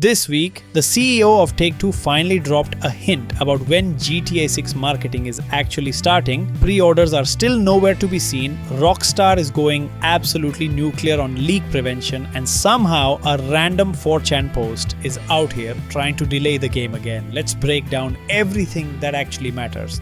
This week, the CEO of Take-Two finally dropped a hint about when GTA 6 marketing is actually starting. Pre-orders are still nowhere to be seen. Rockstar is going absolutely nuclear on leak prevention, and somehow a random 4chan post is out here trying to delay the game again. Let's break down everything that actually matters.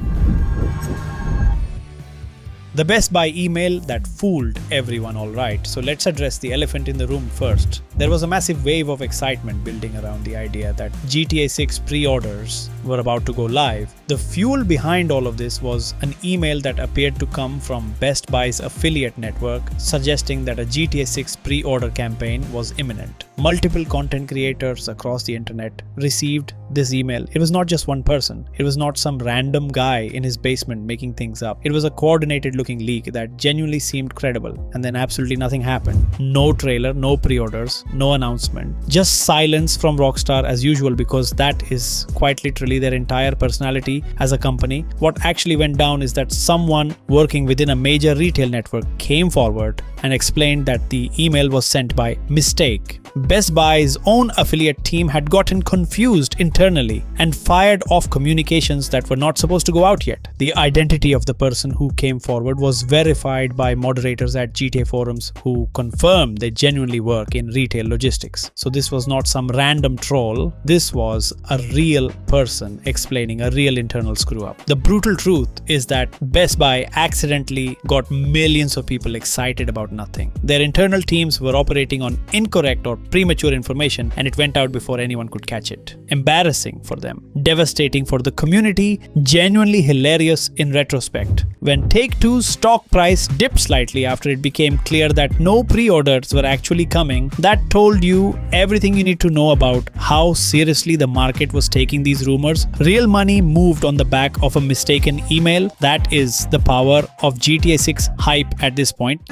The Best Buy email that fooled everyone, alright. So let's address the elephant in the room first. There was a massive wave of excitement building around the idea that GTA 6 pre-orders were about to go live. The fuel behind all of this was an email that appeared to come from Best Buy's affiliate network, suggesting that a GTA 6 pre-order campaign was imminent. Multiple content creators across the internet received this email. It was not just one person. It was not some random guy in his basement making things up. It was a coordinated looking leak that genuinely seemed credible, and then absolutely nothing happened. No trailer, no pre-orders, no announcement. Just silence from Rockstar as usual, because that is quite literally their entire personality as a company. What actually went down is that someone working within a major retail network came forward and explained that the email was sent by mistake. Best Buy's own affiliate team had gotten confused internally and fired off communications that were not supposed to go out yet. The identity of the person who came forward was verified by moderators at GTA forums who confirmed they genuinely work in retail logistics. So this was not some random troll. This was a real person explaining a real internal screw up. The brutal truth is that Best Buy accidentally got millions of people excited about nothing. Their internal teams were operating on incorrect or premature information, and it went out before anyone could catch it. Embarrassing for them, devastating for the community, genuinely hilarious in retrospect. When Take-Two's stock price dipped slightly after it became clear that no pre-orders were actually coming, that told you everything you need to know about how seriously the market was taking these rumors. Real money moved on the back of a mistaken email. That is the power of GTA 6 hype at this point.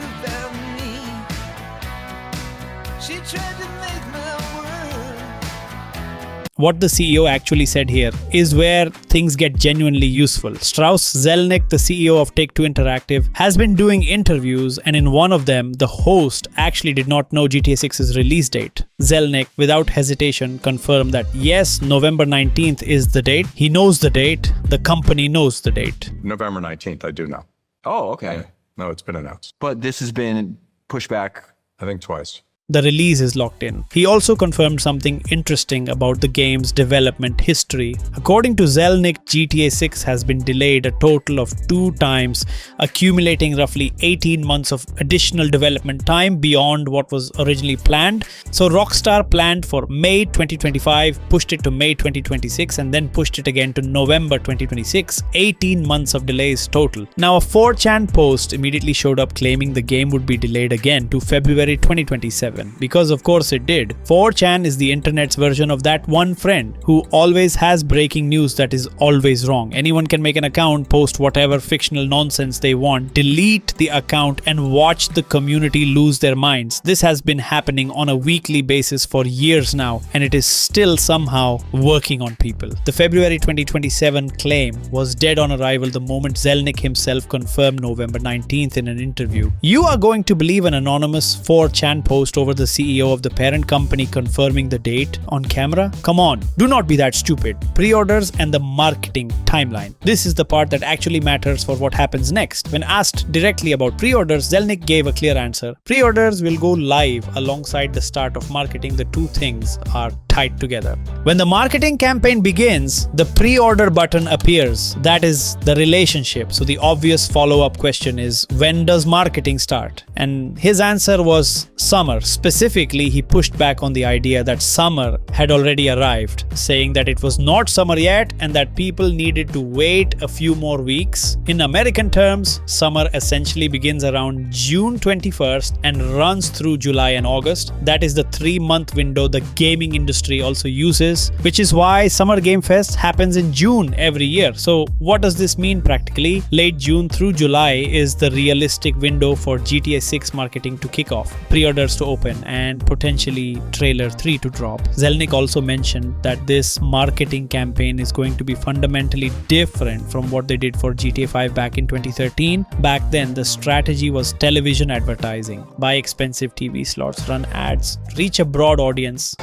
What the CEO actually said here is where things get genuinely useful. Strauss Zelnick, the CEO of Take-Two Interactive, has been doing interviews, and in one of them, the host actually did not know GTA 6's release date. Zelnick, without hesitation, confirmed that yes, November 19th is the date. He knows the date. The company knows the date. November 19th, I do know. Oh, okay. No, it's been announced. But this has been pushed back. I think twice. The release is locked in. He also confirmed something interesting about the game's development history. According to Zelnick, GTA 6 has been delayed a total of 2 times, accumulating roughly 18 months of additional development time beyond what was originally planned. So Rockstar planned for May 2025, pushed it to May 2026, and then pushed it again to November 2026. 18 months of delays total. Now a 4chan post immediately showed up claiming the game would be delayed again to February 2027. Because of course it did. 4chan is the internet's version of that one friend who always has breaking news that is always wrong. Anyone can make an account, post whatever fictional nonsense they want, delete the account, and watch the community lose their minds. This has been happening on a weekly basis for years now, and it is still somehow working on people. The February 2027 claim was dead on arrival the moment Zelnick himself confirmed November 19th in an interview. You are going to believe an anonymous 4chan post over the CEO of the parent company confirming the date on camera? Come on, do not be that stupid. Pre-orders and the marketing timeline. This is the part that actually matters for what happens next. When asked directly about pre-orders, Zelnick gave a clear answer. Pre-orders will go live alongside the start of marketing. The two things are tied together. When the marketing campaign begins, the pre-order button appears. That is the relationship. So the obvious follow-up question is, when does marketing start? And his answer was summer. Specifically, he pushed back on the idea that summer had already arrived, saying that it was not summer yet and that people needed to wait a few more weeks. In American terms, summer essentially begins around June 21st and runs through July and August. That is the 3-month window the gaming industry also uses, which is why Summer Game Fest happens in June every year. So what does this mean practically? Late June through July is the realistic window for GTA 6 marketing to kick off, pre-orders to open, and potentially trailer 3 to drop. Zelnick also mentioned that this marketing campaign is going to be fundamentally different from what they did for GTA 5 back in 2013. Back then, the strategy was television advertising. Buy expensive TV slots, run ads, reach a broad audience.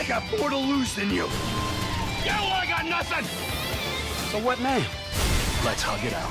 I got more to lose than you. I got nothing. So what now? Let's hug it out.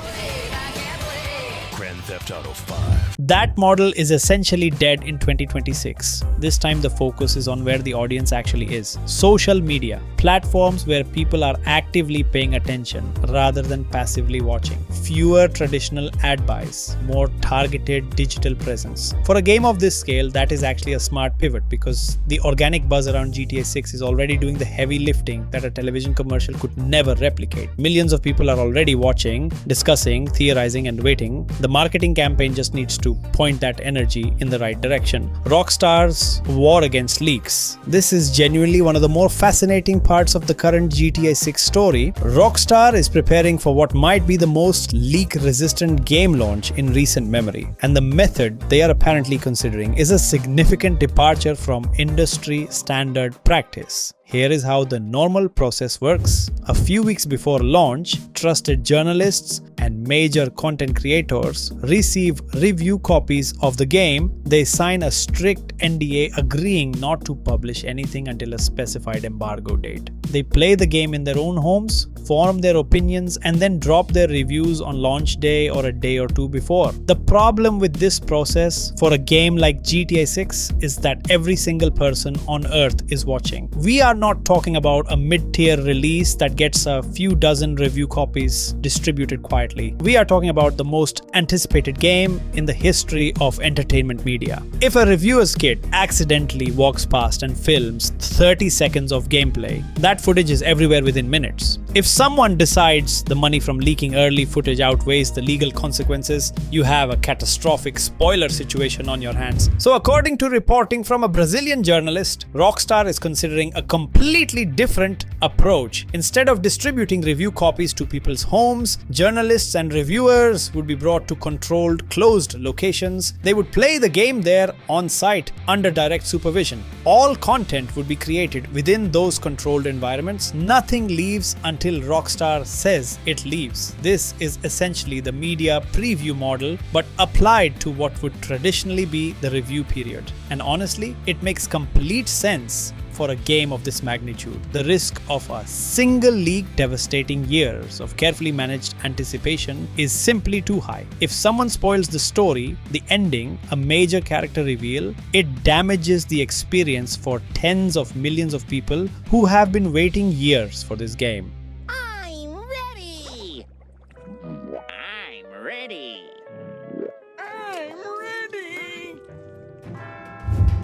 Grand Theft Auto 5. That model is essentially dead in 2026. This time the focus is on where the audience actually is. Social media, platforms where people are actively paying attention rather than passively watching. Fewer traditional ad buys, more targeted digital presence. For a game of this scale, that is actually a smart pivot because the organic buzz around GTA 6 is already doing the heavy lifting that a television commercial could never replicate. Millions of people are already watching, discussing, theorizing, and waiting. The marketing campaign just needs to point that energy in the right direction. Rockstar's war against leaks. This is genuinely one of the more fascinating parts of the current GTA 6 story. Rockstar is preparing for what might be the most leak-resistant game launch in recent memory, and the method they are apparently considering is a significant departure from industry standard practice. Here is how the normal process works. A few weeks before launch, trusted journalists and major content creators receive review copies of the game. They sign a strict NDA agreeing not to publish anything until a specified embargo date. They play the game in their own homes, form their opinions, and then drop their reviews on launch day or a day or two before. The problem with this process for a game like GTA 6 is that every single person on Earth is watching. We are not talking about a mid-tier release that gets a few dozen review copies distributed quietly. We are talking about the most anticipated game in the history of entertainment media. If a reviewer's kid accidentally walks past and films 30 seconds of gameplay, that footage is everywhere within minutes. If someone decides the money from leaking early footage outweighs the legal consequences, you have a catastrophic spoiler situation on your hands. So according to reporting from a Brazilian journalist, Rockstar is considering a completely different approach. Instead of distributing review copies to people's homes, journalists and reviewers would be brought to controlled, closed locations. They would play the game there on site under direct supervision. All content would be created within those controlled environments. Nothing leaves until Rockstar says it leaves. This is essentially the media preview model, but applied to what would traditionally be the review period. And honestly, it makes complete sense for a game of this magnitude. The risk of a single leak devastating years of carefully managed anticipation is simply too high. If someone spoils the story, the ending, a major character reveal, it damages the experience for tens of millions of people who have been waiting years for this game. I'm ready! I'm ready!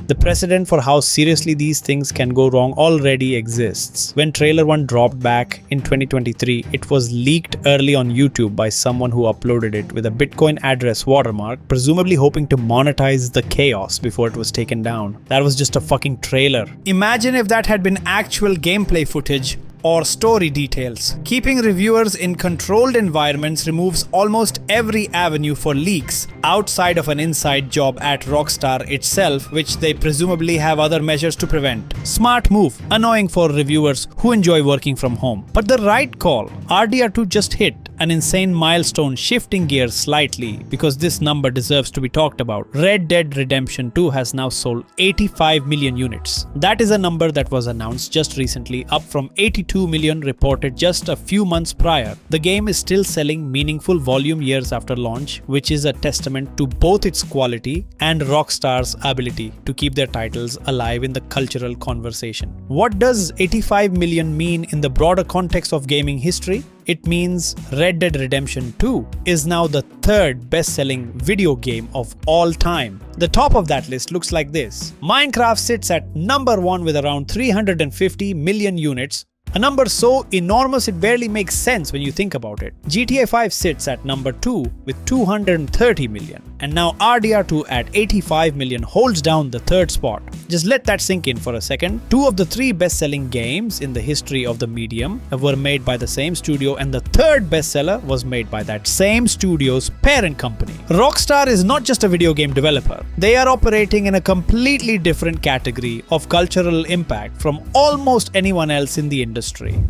The precedent for how seriously these things can go wrong already exists. When Trailer 1 dropped back in 2023, it was leaked early on YouTube by someone who uploaded it with a Bitcoin address watermark, presumably hoping to monetize the chaos before it was taken down. That was just a fucking trailer. Imagine if that had been actual gameplay footage or story details. Keeping reviewers in controlled environments removes almost every avenue for leaks outside of an inside job at Rockstar itself, which they presumably have other measures to prevent. Smart move, annoying for reviewers who enjoy working from home. But the right call. RDR2 just hit an insane milestone, shifting gears slightly because this number deserves to be talked about. Red Dead Redemption 2 has now sold 85 million units. That is a number that was announced just recently, up from 82 million reported just a few months prior. The game is still selling meaningful volume years after launch, which is a testament to both its quality and Rockstar's ability to keep their titles alive in the cultural conversation. What does 85 million mean in the broader context of gaming history? It means Red Dead Redemption 2 is now the third best-selling video game of all time. The top of that list looks like this. Minecraft sits at number 1 with around 350 million units, a number so enormous it barely makes sense when you think about it. GTA 5 sits at number 2 with 230 million. And now RDR2 at 85 million holds down the third spot. Just let that sink in for a second. 2 of the 3 best-selling games in the history of the medium were made by the same studio, and the third bestseller was made by that same studio's parent company. Rockstar is not just a video game developer. They are operating in a completely different category of cultural impact from almost anyone else in the industry.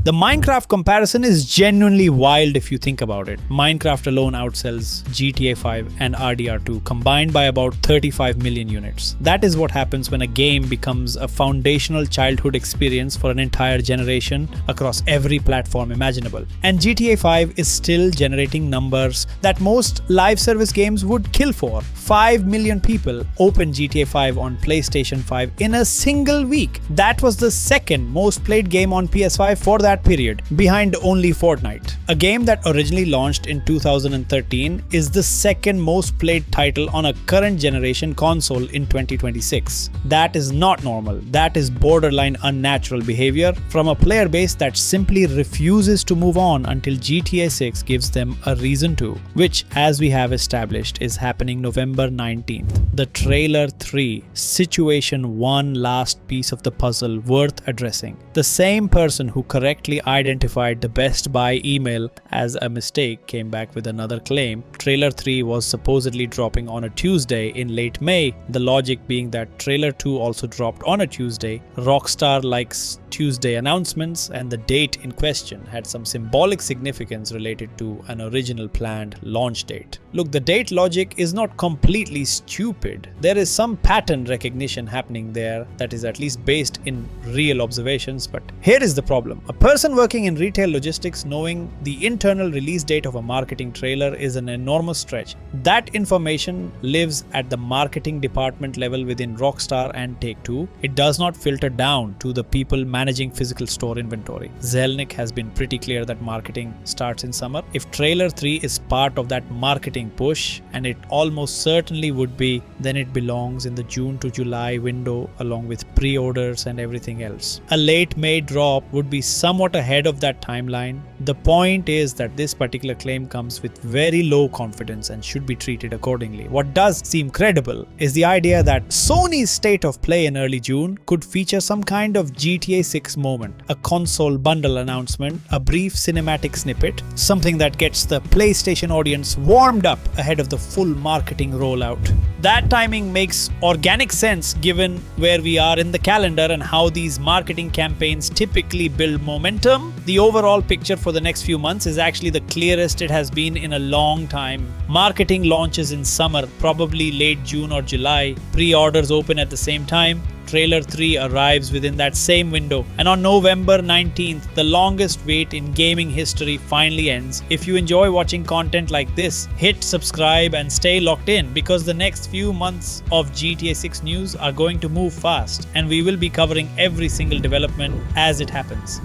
The Minecraft comparison is genuinely wild if you think about it. Minecraft alone outsells GTA 5 and RDR2 GTA 2, combined by about 35 million units. That is what happens when a game becomes a foundational childhood experience for an entire generation across every platform imaginable. And GTA 5 is still generating numbers that most live service games would kill for. 5 million people opened GTA 5 on PlayStation 5 in a single week. That was the second most played game on PS5 for that period, behind only Fortnite. A game that originally launched in 2013 is the second most played title on a current generation console in 2026. That is not normal. That is borderline unnatural behavior from a player base that simply refuses to move on until GTA 6 gives them a reason to, which, as we have established, is happening November 19th. The trailer 3, Situation 1, last piece of the puzzle worth addressing. The same person who correctly identified the Best Buy email as a mistake came back with another claim. Trailer 3 was supposedly dropping on a Tuesday in late May, the logic being that Trailer 2 also dropped on a Tuesday. Rockstar likes Tuesday announcements, and the date in question had some symbolic significance related to an original planned launch date. Look, the date logic is not completely stupid. There is some pattern recognition happening there that is at least based in real observations, but here is the problem. A person working in retail logistics knowing the internal release date of a marketing trailer is an enormous stretch. That information lives at the marketing department level within Rockstar and Take-Two. It does not filter down to the people managing physical store inventory. Zelnick has been pretty clear that marketing starts in summer. If Trailer 3 is part of that marketing push, and it almost certainly would be, then it belongs in the June to July window along with pre-orders and everything else. A late May drop would be somewhat ahead of that timeline. The point is that this particular claim comes with very low confidence and should be treated accordingly. What does seem credible is the idea that Sony's State of Play in early June could feature some kind of GTA 6 moment, a console bundle announcement, a brief cinematic snippet, something that gets the PlayStation audience warmed up ahead of the full marketing rollout. That timing makes organic sense given where we are in the calendar and how these marketing campaigns typically build momentum. The overall picture for the next few months is actually the clearest it has been in a long time. Marketing launches in summer, probably late June or July. Pre-orders open at the same time. Trailer 3 arrives within that same window, and on November 19th, the longest wait in gaming history finally ends. If you enjoy watching content like this, hit subscribe and stay locked in, because the next few months of GTA 6 news are going to move fast, and we will be covering every single development as it happens.